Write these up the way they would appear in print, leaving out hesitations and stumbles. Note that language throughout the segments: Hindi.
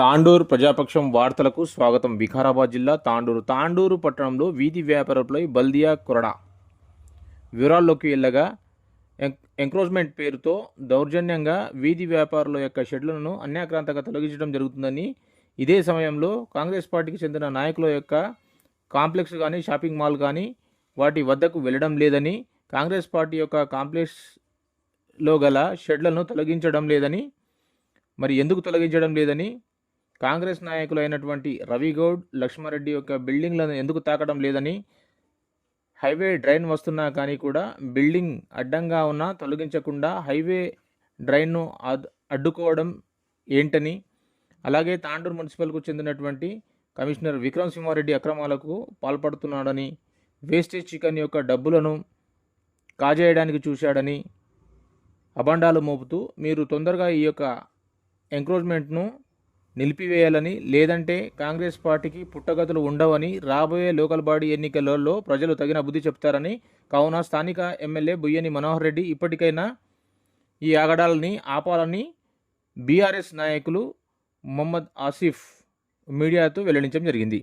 తాండూరు ప్రజాపక్షం వార్తలకు స్వాగతం. వికారాబాద్ జిల్లా తాండూరు పట్టణంలో వీధి వ్యాపారులపై బల్దియా కొరడా. వివరాల్లోకి వెళ్ళగా ఎంక్రోచ్మెంట్ పేరుతో దౌర్జన్యంగా వీధి వ్యాపారుల యొక్క షెడ్లను అన్యాక్రాంతంగా తొలగించడం జరుగుతుందని, ఇదే సమయంలో కాంగ్రెస్ పార్టీకి చెందిన నాయకుల యొక్క కాంప్లెక్స్ కానీ షాపింగ్ మాల్ కానీ వాటి వద్దకు వెళ్ళడం లేదని, కాంగ్రెస్ పార్టీ యొక్క కాంప్లెక్స్లో గల షెడ్లను తొలగించడం లేదని, మరి ఎందుకు తొలగించడం లేదని, కాంగ్రెస్ నాయకులు అయినటువంటి రవిగౌడ్, లక్ష్మారెడ్డి యొక్క బిల్డింగ్లను ఎందుకు తాకడం లేదని, హైవే డ్రైన్ వస్తున్నా కానీ కూడా బిల్డింగ్ అడ్డంగా ఉన్నా తొలగించకుండా హైవే డ్రైన్ను అడ్డుకోవడం ఏంటని, అలాగే తాండూరు మున్సిపల్కు చెందినటువంటి కమిషనర్ విక్రమ్ సింహారెడ్డి అక్రమాలకు పాల్పడుతున్నాడని, వేస్టేజ్ చికెన్ యొక్క డబ్బులను కాజేయడానికి చూశాడని అభండాలు మోపుతూ మీరు తొందరగా ఈ యొక్క ఎంక్రోచ్మెంట్ను నిలిపివేయాలని, లేదంటే కాంగ్రెస్ పార్టీకి పుట్టగతులు ఉండవని, రాబోయే లోకల్ బాడీ ఎన్నికలలో ప్రజలు తగిన బుద్ధి చెప్తారని, కావున స్థానిక ఎమ్మెల్యే బుయ్యని మనోహర్ రెడ్డి ఇప్పటికైనా ఈ ఆగడాలని ఆపాలని బీఆర్ఎస్ నాయకులు మొహమ్మద్ ఆసిఫ్ మీడియాతో వెల్లడించడం జరిగింది.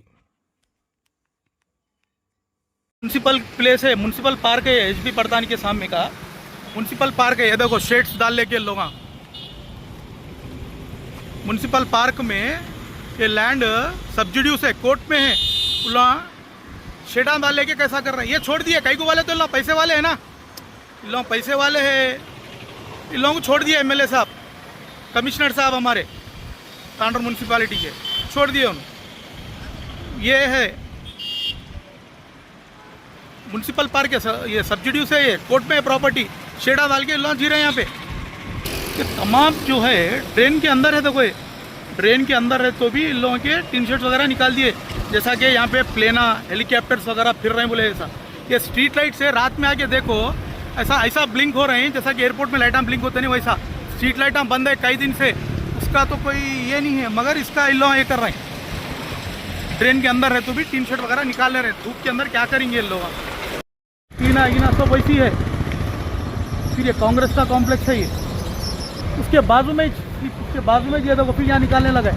म्यूनसिपल प्लेस है, म्यूनसिपल पार्क है एचबी प्रधान के सामने का म्यूनसिपल पार्क है। ये देखो शेड्स डाल लेके लोग म्यूनसिपल पार्क में ये लैंड सब्सिड्यूस है, कोर्ट में है। शेडा डाल लेके कैसा कर रहे हैं? ये छोड़ दिए कई को वाले तो लोग पैसे वाले हैं ना, इन लोग पैसे वाले हैं, इन लोगों को छोड़ दिए एमएलए साहब, कमिश्नर साहब हमारे तांडूर म्यूनसिपालिटी के छोड़ दिए उन्होंने। ये है म्यूनसिपल पार्क है, ये सब्सिड्यूस है, ये कोर्ट में है प्रॉपर्टी। शेडा डाल के लोग जी रहे हैं यहाँ पे। ये तमाम जो है ड्रेन के अंदर है, देखो ये ड्रेन के अंदर है तो भी इन लोगों के टीन शेड्स वगैरह निकाल दिए। जैसा कि यहाँ पे प्लेना हेलीकॉप्टर्स वगैरह फिर रहे हैं बोले ऐसा। ये स्ट्रीट लाइट से रात में आके देखो ऐसा ब्लिंक हो रहे हैं जैसा कि एयरपोर्ट में लाइटां ब्लिंक होते नहीं, वैसा स्ट्रीट लाइटां बंद है कई दिन से। उसका तो कोई ये नहीं है, मगर इसका इन लोग ये कर रहे हैं। ड्रेन के अंदर है तो भी टीन शेड वगैरह निकाल ले रहे हैं। धूप के अंदर क्या करेंगे इन लोग? टीना सब वैसी है। फिर ये कांग्रेस का कॉम्प्लेक्स है, ये उसके बाजू में ये देखो फिर यहाँ निकालने लगा है,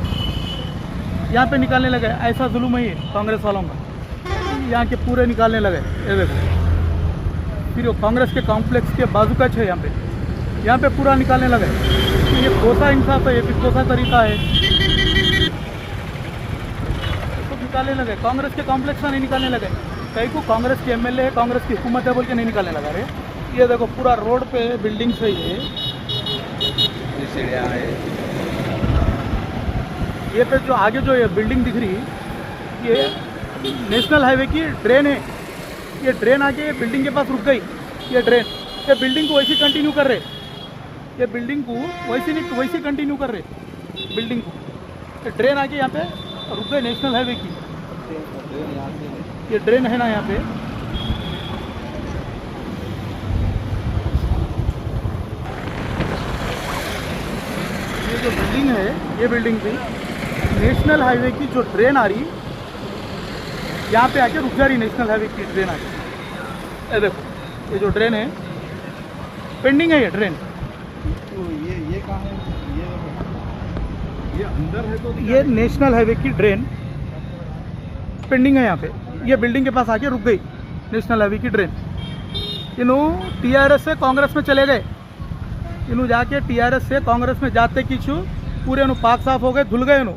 यहाँ पे निकालने लगा है। ऐसा जुल्म है ये कांग्रेस वालों का, यहाँ के पूरे निकालने लगे। ये देखो फिर वो कांग्रेस के कॉम्प्लेक्स के बाजू का है, यहाँ पे पूरा निकालने लगे। तो ये कोसा इंसाफ है, ये भी कोसा तरीका है, तो निकालने लगे। कांग्रेस के कॉम्प्लेक्स का नहीं निकालने लगे। कई को कांग्रेस के एमएलए है, कांग्रेस की हुकूमत है बोल के नहीं निकालने लगा रहे। ये देखो पूरा रोड पे बिल्डिंग्स है, ये पे जो आगे जो ये बिल्डिंग दिख रही, ये नेशनल हाईवे की ड्रेन है। ये ड्रेन आके बिल्डिंग के पास रुक गई। ये ड्रेन ये बिल्डिंग को वैसे कंटिन्यू कर रहे, ये बिल्डिंग को वैसे कंटिन्यू कर रहे बिल्डिंग को। ये ड्रेन आके यहाँ पे रुक गई नेशनल हाईवे की। ये ड्रेन है ना यहाँ पे, ये जो बिल्डिंग है, ये बिल्डिंग भी नेशनल हाईवे की जो ड्रेन आ रही, यहाँ पे आके रुक जा रही नेशनल हाईवे की ड्रेन आके। ये देखो ये जो ड्रेन है पेंडिंग है, ये ड्रेन। तो ये कहाँ है? ये अंदर है तो ये नेशनल हाईवे की ड्रेन पेंडिंग है यहाँ पे। ये बिल्डिंग के पास आके रुक गई नेशनल हाईवे की ड्रेन। इन्हों टीआरएस से कांग्रेस में चले गए, इन्हों जाके टीआरएस से कांग्रेस में जाते किचू पूरे इन्हों पाक साफ हो गए, धुल गए। इन्हों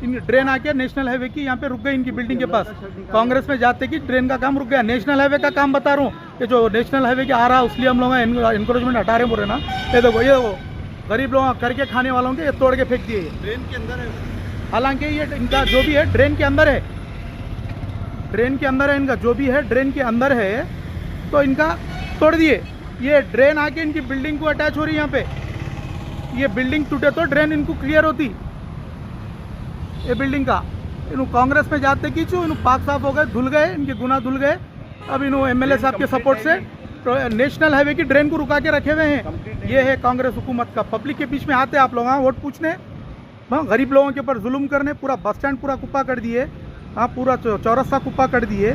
इन ड्रेन आके नेशनल हाईवे की यहाँ पे रुक गई, इनकी बिल्डिंग के पास। कांग्रेस में जाते कि ड्रेन का काम रुक गया। नेशनल हाईवे का काम बता रहा हूँ, ये जो नेशनल हाईवे के आ रहा है उसलिए हम लोग एनकरेजमेंट हटा रहे बोले ना। ये देखो ये गरीब लोग करके खाने वालों के ये तोड़ के फेंक दिए। ड्रेन के अंदर है, हालांकि ये इनका जो भी है ड्रेन के अंदर है, ड्रेन के अंदर है इनका जो भी है ड्रेन के अंदर है, तो इनका तोड़ दिए। ये ड्रेन आके इनकी बिल्डिंग को अटैच हो रही है यहाँ पे। ये बिल्डिंग टूटे तो ड्रेन इनको क्लियर होती, ये बिल्डिंग का। इन्हों कांग्रेस में जाते कि इन्हों पाक साफ हो गए, धुल गए, इनके गुना धुल गए। अब इन्हों एमएलए साहब के सपोर्ट से नेशनल हाईवे की ड्रेन को रुका के रखे हुए हैं। ये है कांग्रेस हुकूमत का। पब्लिक के बीच में आते आप लोग वोट पूछने, गरीब लोगों के ऊपर जुल्म करने, पूरा बस स्टैंड पूरा कुप्पा कर दिए, हाँ पूरा चौरस्ता कुप्पा कर दिए।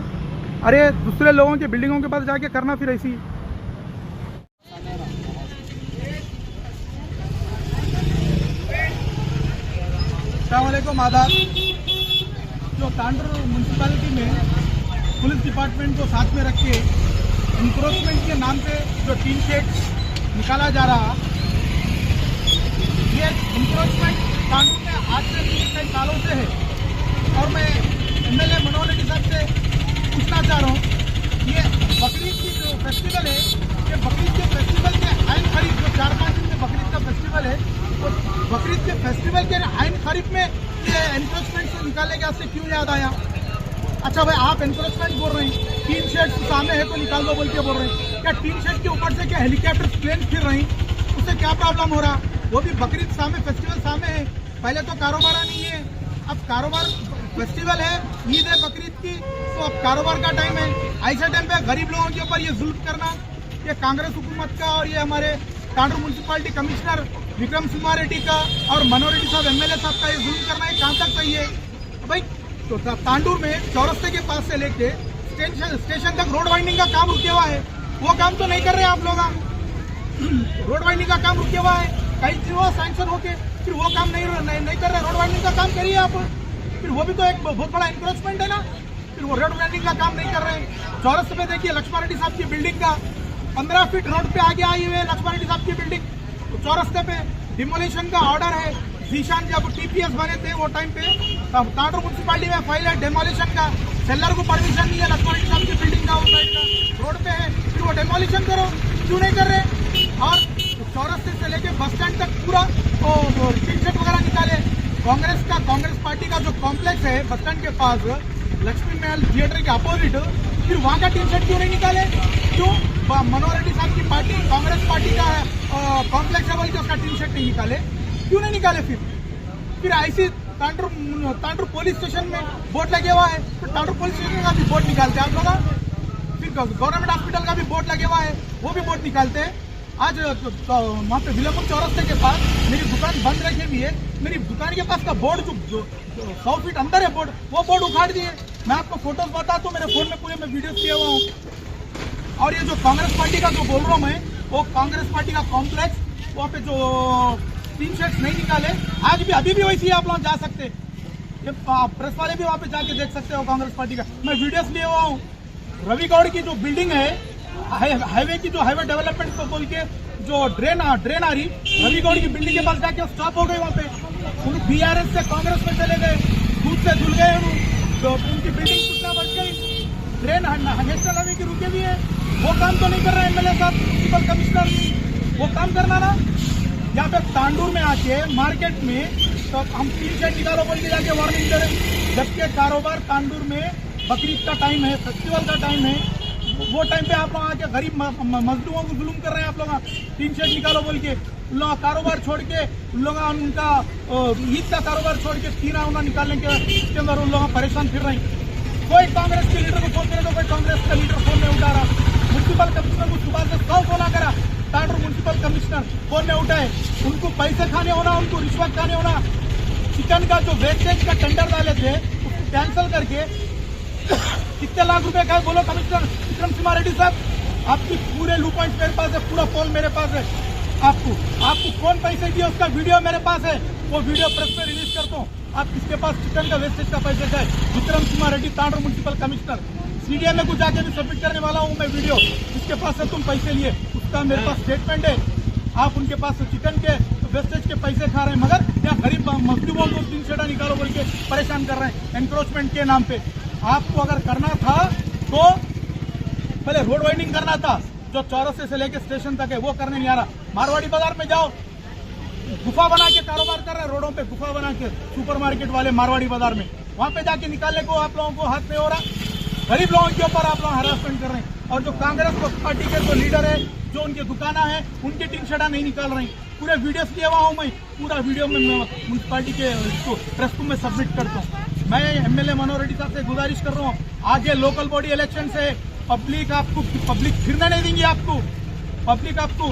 अरे दूसरे लोगों के बिल्डिंगों के पास जाके करना फिर ऐसी। अस्सलामुअलैकुम आदाब। जो तांडूर म्यूनसिपालिटी में पुलिस डिपार्टमेंट को साथ में रख के इंक्रोचमेंट के नाम पे जो टीन शेड निकाला जा रहा, ये इंक्रोचमेंट तांडूर में आज से कई सालों से है। और मैं एमएलए मनोहर रेड्डी साहब से पूछना चाह रहा हूँ, ये बकरीद की जो फेस्टिवल है, ये बकरीद के फेस्टिवल के आइन खरीद जो 4-5 दिन में बकरीद का फेस्टिवल है, तो बकरीद के फेस्टिवल के आइन खरीद में ये एनक्रोचमेंट से निकाले गया, से क्यों याद आया? अच्छा भाई, आप एनक्रोचमेंट बोल रहे हैं, टीन शेड सामने है तो निकाल दो बोल के बोल रहे हैं। क्या टीन शेड के ऊपर से क्या हेलीकॉप्टर प्लेन फिर रही, उससे क्या प्रॉब्लम हो रहा? वो भी बकरीद सामने, फेस्टिवल सामने है। पहले तो कारोबार नहीं है, अब कारोबार फेस्टिवल है, ईद है बकरीद की, तो अब कारोबार का टाइम है। ऐसे टाइम पे गरीब लोगों के ऊपर ये जुल्म करना, ये कांग्रेस हुकूमत का और ये हमारे तांडूर म्यूनसिपालिटी कमिश्नर विक्रम सिंह रेड्डी का और मनोहर रेड्डी साहब एमएलए साहब का ये जुल्म करना है, कहाँ तक सही है भाई? तो तांडूर में चौरस्ते के पास से लेके स्टेशन तक रोड वाइंडिंग का काम रुके हुआ है, वो काम तो नहीं कर रहे आप लोग। रोड वाइंडिंग का काम रुके हुआ है, कई चीजों सैंक्शन होके फिर वो काम नहीं कर रहे। रोड वाइंडिंग का काम करिए आप, फिर वो भी तो एक बहुत बड़ा इंक्रोचमेंट है ना। फिर वो रोड वाइंडिंग का काम नहीं कर रहे। चौरस्ते पे देखिए लक्ष्मण रेड्डी साहब की बिल्डिंग का 15 फीट रोड पे आगे आई हुई है लक्ष्मण रेड्डी साहब की बिल्डिंग। तो चौरस्ते पे डिमोलिशन का ऑर्डर है। जीशान जब टीपीएस बने थे वो टाइम पे तांडूर म्यूनसिपालिटी में फाइल है डेमोलिशन का, सेलर को परमिशन नहीं है लक्ष्मण रेड्डी साहब की बिल्डिंग का, उस साइड का रोड पे है, फिर वो डेमोलिशन करो, क्यों नहीं कर रहे? और चौरस्ते से लेके बस स्टैंड तक पूरा टी शर्ट वगैरह निकाले। कांग्रेस पार्टी का जो कॉम्प्लेक्स है बस स्टैंड के पास लक्ष्मी महल थिएटर के अपोजिट, फिर वहाँ का टी शर्ट क्यों नहीं निकाले? क्यों मनोहर रेड्डी साहब की पार्टी कांग्रेस पार्टी का कॉम्प्लेक्स है बोल के उसका टी शर्ट नहीं निकाले, क्यों नहीं निकाले? फिर ऐसी तांडूर पुलिस स्टेशन में बोर्ड लगे हुआ है, तो तांडूर पुलिस स्टेशन का भी बोर्ड निकालते हैं आप लोग। फिर गवर्नमेंट हॉस्पिटल का भी बोर्ड लगे हुआ है, वो भी बोर्ड निकालते हैं। आज वहाँ पे विलापुर चौरस्ते के पास मेरी दुकान बंद रखी हुई है, मेरी दुकान के पास का बोर्ड जो 100 फीट अंदर है बोर्ड, वो बोर्ड उखाड़ दिए। मैं आपको फोटोज बताता हूँ, मेरे फोन में पूरे में वीडियो किया हुआ हूँ। और ये जो कांग्रेस पार्टी का जो बोल रहा हूँ मैं, वो कांग्रेस पार्टी का कॉम्प्लेक्स, वहाँ पे जो टीन शेड्स नहीं निकाले, आज भी अभी भी वैसे ही आप लोग जा सकते, ये प्रेस वाले भी वहाँ पे जाके देख सकते हो कांग्रेस पार्टी का। मैं वीडियोस लिए हुआ हूँ। रवि गौड़ की जो बिल्डिंग है, हाईवे की जो हाईवे डेवलपमेंट को बोल के जो ड्रेन आ रही, रवि गौड़ की बिल्डिंग के पास जाके स्टॉप हो गए। वहाँ पे उन बीआरएस से कांग्रेस में चले गए, दूध से धुल गए, तो उनकी बिल्डिंग टूटना बच गई। ड्रेन नेशनल हाईवे की रुके भी है, वो काम तो नहीं कर रहे एमएलए साहब, म्युनिसिपल कमिश्नर, वो काम करना ना। यहाँ पे तांडूर में आके मार्केट में तो हम टीन शेड निकालो बोल के जाके वार्निंग दे रहे, जबकि कारोबार तांडूर में बकरीद का टाइम है, फेस्टिवल का टाइम है, वो टाइम पे आप लोग आके गरीब मजदूरों को जुल्म कर रहे हैं। आप लोग टीन शेड निकालो बोल के उन लोग कारोबार छोड़ के, उन लोग उनका ईद का कारोबार छोड़ के तीन आउना निकालने के अंदर उन लोग परेशान फिर रहे हैं। कोई कांग्रेस के लीडर को फोन करे तो कोई कांग्रेस का लीडर फोन नहीं उठा रहा। म्यूनसिपल कमिश्नर को सुबह से 100 फोन करा, तांडूर म्यूनसिपल कमिश्नर फोन नहीं उठाए। उनको पैसे खाने होना, उनको रिश्वत खाने होना। चिकन का जो वेस्टेज का टेंडर डाले थे उसको कैंसिल करके कितने लाख रुपए का बोलो कमिश्नर विक्रम सिंह रेड्डी साहब, आपकी पूरे लू पॉइंट मेरे पास है, पूरा फोन मेरे पास है। आपको कौन पैसे दिए उसका वीडियो मेरे पास है, वो वीडियो प्रेस में रिलीज करता हूँ। आप किसके पास चिकन का वेस्टेज का पैसे का है? Vikram Singh Reddy Tandur municipal commissioner. CDM को जाके भी सबमिट करने वाला हूँ मैं वीडियो, जिसके पास से तुम पैसे लिए उसका मेरे पास स्टेटमेंट है। आप उनके पास चिकन के वेस्टेज के पैसे खा रहे हैं, मगर यहाँ गरीब मजदूरों को टीन शेड निकालो बोल के परेशान कर रहे हैं एनक्रोचमेंट के नाम पे। आपको अगर करना था तो पहले रोड वाइंडिंग करना था, जो चौरस्ते से लेके स्टेशन तक है, वो करने नहीं आ रहा। मारवाड़ी बाजार में जाओ, गुफा बना के कारोबार कर रहे हैं, रोडों पे गुफा बना के सुपरमार्केट वाले मारवाड़ी बाजार में, वहां पे जाके निकालने को आप लोगों को हाथ नहीं हो रहा। गरीब लोगों के ऊपर आप लोग हरासमेंट कर रहे हैं। और जो कांग्रेस पार्टी के जो लीडर है, जो उनके दुकाना है, उनके टीन शेडा नहीं निकाल रहे हैं। पूरे वीडियोस लिए हुआ हूँ मैं, पूरा वीडियो में म्यूनसिपालिटी के प्रेस को मैं सबमिट करता हूँ। मैं एमएलए मनोहर रेड्डी साहब से गुजारिश कर रहा हूँ, आगे लोकल बॉडी इलेक्शन से पब्लिक फिरने नहीं देंगी। पब्लिक आपको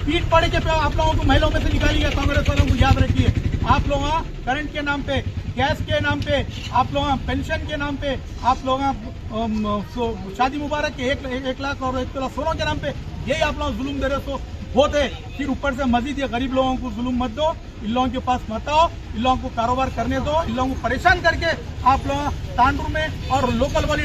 पीठ पड़े के आप लोगों को महिलाओं में से निकालिए। कांग्रेस वालों को याद रखिए, आप लोग करंट के नाम पे, गैस के नाम पे, आप लोग पेंशन के नाम पे, आप लोग शादी मुबारक के 1 लाख और 1 तोला सोना के नाम पे, यही आप लोग जुल्म दे रहे हो। होते, फिर ऊपर से मजीद ये गरीब लोगों को जुल्म मत दो, इन लोगों के पास मत आओ, इन लोगों को कारोबार करने दो, इन लोगों को परेशान करके आप लोग तांडूर में और लोकल बॉडी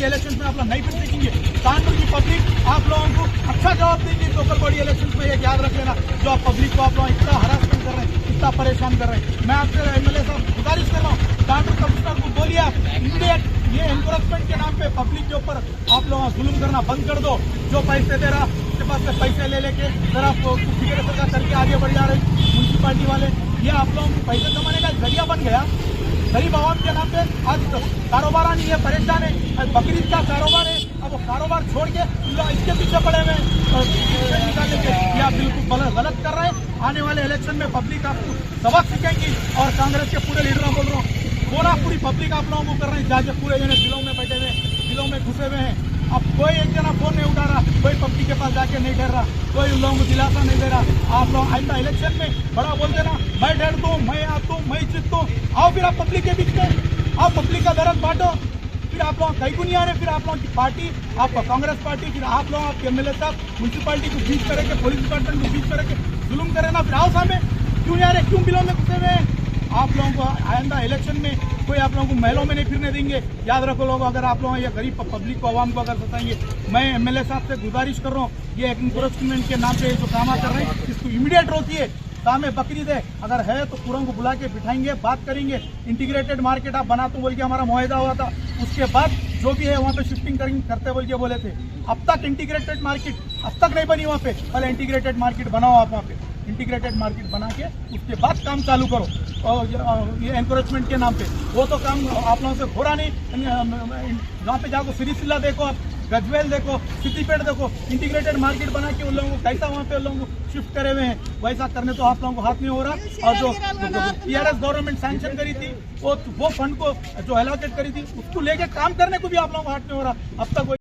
इलेक्शन में आप लोग नहीं फिर सीखेंगे। तांडूर की पब्लिक आप लोगों को अच्छा जवाब देगी लोकल बॉडी इलेक्शन में, ये याद रख लेना। जो आप पब्लिक को आप लोग इतना हरासमेंट कर रहे हैं, इतना परेशान कर रहे हैं, मैं आपसे MLA साहब गुजारिश कर रहा हूँ, तांडूर कमिश्नर को बोलिए आप इमीडिएट ये एनकरेजमेंट के नाम पे पब्लिक के ऊपर आप लोग जुल्म करना बंद कर दो। जो पैसे दे रहा उसके पास से पैसे ले लेके जरा फिक्र करके आगे बढ़ जा रहे म्यूनसिपालिटी वाले, ये आप लोगों को पैसे कमाने का जरिया बन गया। गरीब आवाम के नाम पे आज कारोबार नहीं है, परेशान है, बकरीद का कारोबार है, अब वो कारोबार छोड़ के इसके पीछे पड़े हुए निकालने के, ये आप बिल्कुल गलत कर रहे हैं। आने वाले इलेक्शन में पब्लिक आपको सबक सीखेंगी। और कांग्रेस के पूरे लीडरों बोल रहा हूँ, पूरी पब्लिक आप लोगों को कर रहे हैं, जाके पूरे जने दिलों में बैठे हुए, दिलों में घुसे हुए हैं। अब कोई एक जना फोन नहीं उठा रहा, कोई पब्लिक के पास जाके नहीं ठहर रहा, कोई उन लोगों को दिलासा नहीं दे रहा। आप लोग आइंदा इलेक्शन में बड़ा बोल देना, मैं डरता हूँ, मैं आता हूँ, मैं जीतता हूँ, आओ फिर आप पब्लिक के बीच में, आप पब्लिक का दर्द बांटो। फिर आप लोग कहीं को नहीं आ रहे, फिर आप लोगों की पार्टी, आपका कांग्रेस पार्टी, फिर आप लोग आपके MLA साहब म्यूनसिपालिटी को बीच करके, पुलिस डिपार्टमेंट को बीच करके जुल्म करे ना, फिर आओ सामने, क्यों नहीं आ रहे, क्यों बिलों में घुसे हुए हैं। आप लोगों को आइंदा इलेक्शन में कोई आप लोगों को महलों में नहीं फिरने देंगे, याद रखो लोग। अगर आप लोग ये गरीब पब्लिक को, आवाम को अगर सताएंगे, मैं MLA साहब से गुजारिश कर रहा हूँ, ये एनकरेजमेंट के नाम पे जो काम कर रहे हैं इसको इमीडिएट रोकिए। काम है बकरीद है, अगर है तो पूरों को बुला के बिठाएंगे, बात करेंगे। इंटीग्रेटेड मार्केट आप बनाते बोल के हमारा मुआहदा हुआ था, उसके बाद जो भी है वहाँ पे शिफ्टिंग करते बोल के बोले थे। अब तक इंटीग्रेटेड मार्केट अब तक नहीं बनी वहाँ पे, पहले इंटीग्रेटेड मार्केट बनाओ आप, वहाँ पे इंटीग्रेटेड मार्केट बना के उसके बाद काम चालू करो। और ये एनकरेजमेंट के नाम पे वो तो काम आप लोगों से हो रहा नहीं। वहाँ पे जाकर सिरिसिल्ला देखो, आप गजवेल देखो, सिद्दीपेट देखो, इंटीग्रेटेड मार्केट बना के उन लोगों को कैसा वहाँ पे उन लोगों को शिफ्ट करे हुए हैं, वैसा करने तो आप लोगों को हाथ नहीं हो रहा। और जो TRS गवर्नमेंट सैंक्शन करी थी, वो फंड को जो एलोकेट करी थी उसको लेके काम करने को भी आप लोगों को हाथ नहीं हो रहा अब तक।